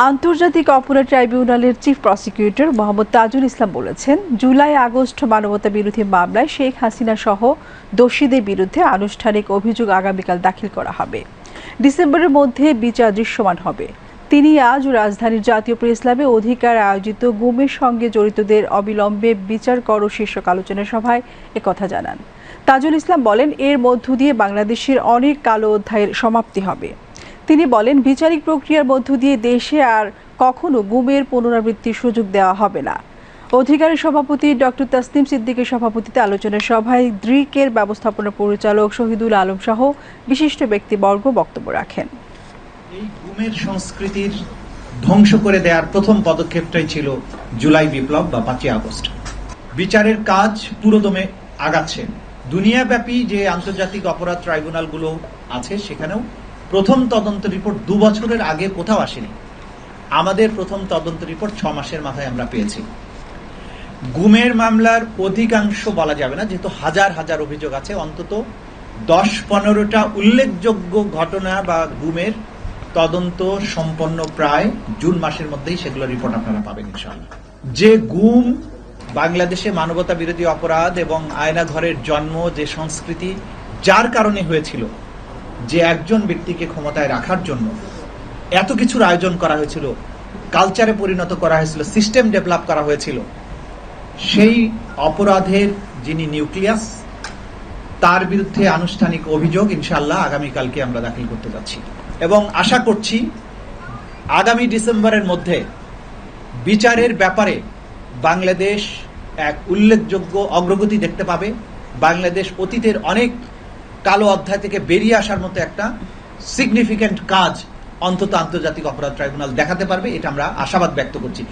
আন্তর্জাতিক অপরাধ ট্রাইব্যুনালের চিফ প্রসিকিউটর মোহাম্মদ তাজুল ইসলাম বলেছেন, জুলাই আগস্ট মানবতা বিরোধী মামলায় শেখ হাসিনা সহ দোষীদের বিরুদ্ধে আনুষ্ঠানিক অভিযোগ আগামীকাল দাখিল করা হবে। ডিসেম্বরের মধ্যে বিচার দৃশ্যমান হবে। তিনি আজ রাজধানীর জাতীয় প্রেস ক্লাবে অধিকার আয়োজিত গুমের সঙ্গে জড়িতদের অবিলম্বে বিচার করো শীর্ষক আলোচনা সভায় একথা জানান। তাজুল ইসলাম বলেন, এর মধ্য দিয়ে বাংলাদেশের অনেক কালো অধ্যায়ের সমাপ্তি হবে। তিনি বলেন, বিচারিক প্রক্রিয়ার মধ্য দিয়ে দেশে আর কখনো গুমের পুনরাবৃত্তির সুযোগ দেওয়া হবে না। অধিকারের সভাপতি ডক্টর তাসনিম সিদ্দিকের সভাপতিত্বে আলোচনা সভায় দ্রিকের ব্যবস্থাপনা পরিচালক শহীদুল আলম সহ বিশিষ্ট ব্যক্তিবর্গ বক্তব্য রাখেন। এই গুমের সংস্কৃতির ধ্বংস করে দেওয়ার প্রথম পদক্ষেপটাই ছিল জুলাই বিপ্লব বা 5ই আগস্ট। বিচারের কাজ পুরোদমে আগাচ্ছে। দুনিয়াব্যাপী যে আন্তর্জাতিক অপরাধ ট্রাইব্যুনালগুলো আছে সেখানেও প্রথম তদন্ত রিপোর্ট 2 বছরের আগে কোথাও আসেনি। আমাদের প্রথম তদন্ত রিপোর্ট 6 মাসের মাথায় আমরা পেয়েছি। গুমের মামলার অধিকাংশ বলা যাবে না, যেহেতু হাজার হাজার অভিযোগ আছে, অন্তত 10-15টা উল্লেখযোগ্য ঘটনা বা গুমের তদন্ত সম্পন্ন প্রায় জুন মাসের মধ্যেই সেগুলো রিপোর্ট আপনারা পাবেন ইনশাআল্লাহ। যে গুম বাংলাদেশে মানবতা বিরোধী অপরাধ এবং আয়নাঘরের জন্ম, যে সংস্কৃতি যার কারণে হয়েছিল, যে একজন ব্যক্তিকে ক্ষমতায় রাখার জন্য এত কিছুর আয়োজন করা হয়েছিল, কালচারে পরিণত করা হয়েছিল, সিস্টেম ডেভেলপ করা হয়েছিল, সেই অপরাধের যিনি নিউক্লিয়াস, তার বিরুদ্ধে আনুষ্ঠানিক অভিযোগ ইনশাআল্লাহ আগামীকালকে আমরা দাখিল করতে যাচ্ছি এবং আশা করছি আগামী ডিসেম্বরের মধ্যে বিচারের ব্যাপারে বাংলাদেশ এক উল্লেখযোগ্য অগ্রগতি দেখতে পাবে। বাংলাদেশ অতীতের অনেক কালো অধ্যায় থেকে বেরিয়ে আসার মতো একটা সিগনিফিক্যান্ট কাজ অন্তত আন্তর্জাতিক অপরাধ ট্রাইব্যুনাল দেখাতে পারবে, এটা আমরা আশাবাদ ব্যক্ত করছি।